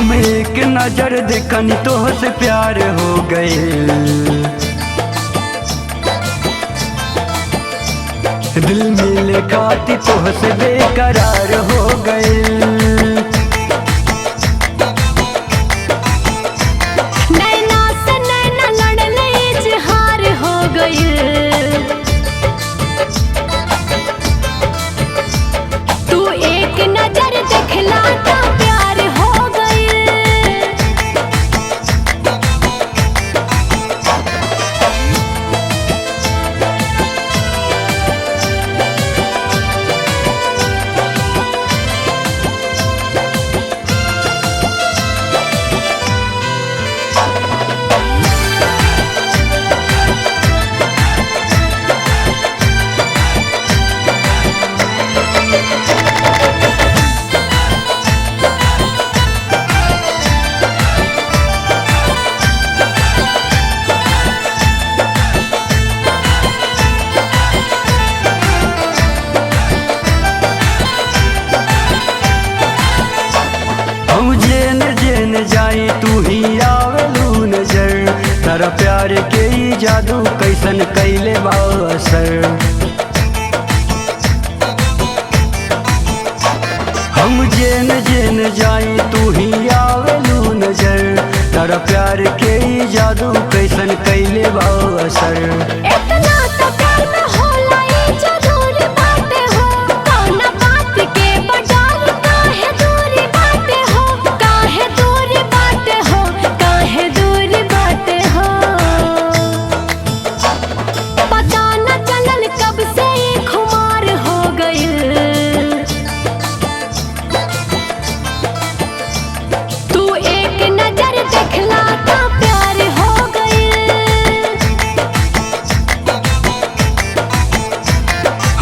हम एक नजर देखनी तोहसे प्यार हो गइल। दिल मिले खाती तोहसे बेकरार हो गइल। नैना से नैना लड़ले इजहार हो गइल। तू एक नजर देखला तो प्यार हो गइल। हम जेन जेन जाई तू ही आवेलू नजर। तारा प्यार के ई जादू कैसन कैले बा असर। हम जेन जेन जाई तू ही आवेलू नजर। तारा प्यार के ई जादू कैसन कैले बा असर। इतना तो प्यार में होला ई जरूरी बाटे हो। कौना बात के बजाय काहे दूरी बाटे हो। काहे दूरी बाटे हो। काहे दूरी बाटे हो। पता न चलल कब से ई खुमार हो गइल। तू एक नजर देखला तो प्यार हो गइल।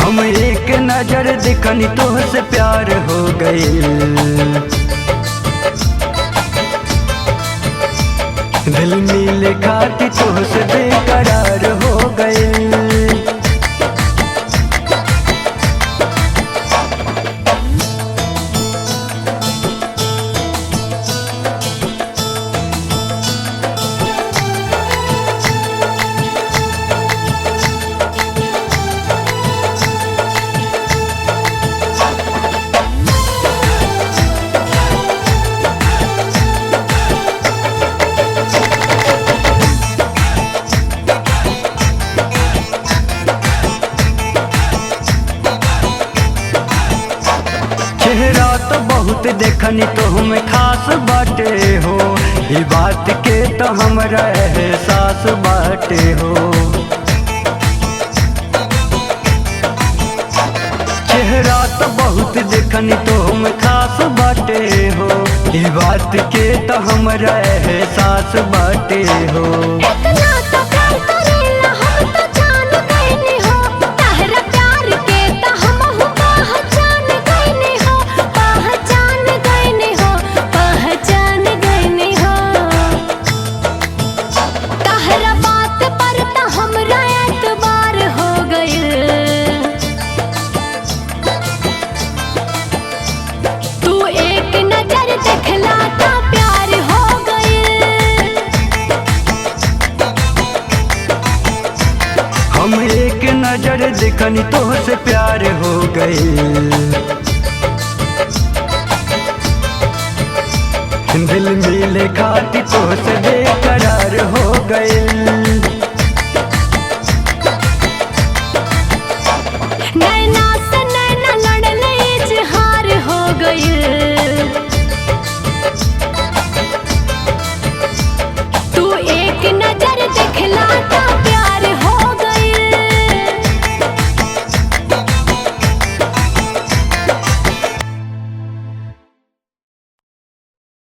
हम एक नजर देखनी तोहसे प्यार हो गइल। दिल मिले खाती तोहसे बेकरार हो गइल। चेहरा तो बहुत देखनी तो हमें खास बाटे हो। ये बात के तो हमरा एहसास बाटे हो। चेहरा तो बहुत देखनी तो हमें खास बाटे हो। ये बात के तो हमरा एहसास बाटे हो। इतना तो प्यार करेला हम तो जान गइनी हो। तहरा प्यार के तो हमहु पहचान गइनी हो। पहचान गइनी हो। पहचान गइनी हो। तहरा बात पर तो हमरा एतबार हो गइल। तू एक नजर देखला तो प्यार हो गइल। हम एक नजर देखनी तोहसे प्यार हो गइल। दिल मिले खाती तोहसे बेकरार हो गइल।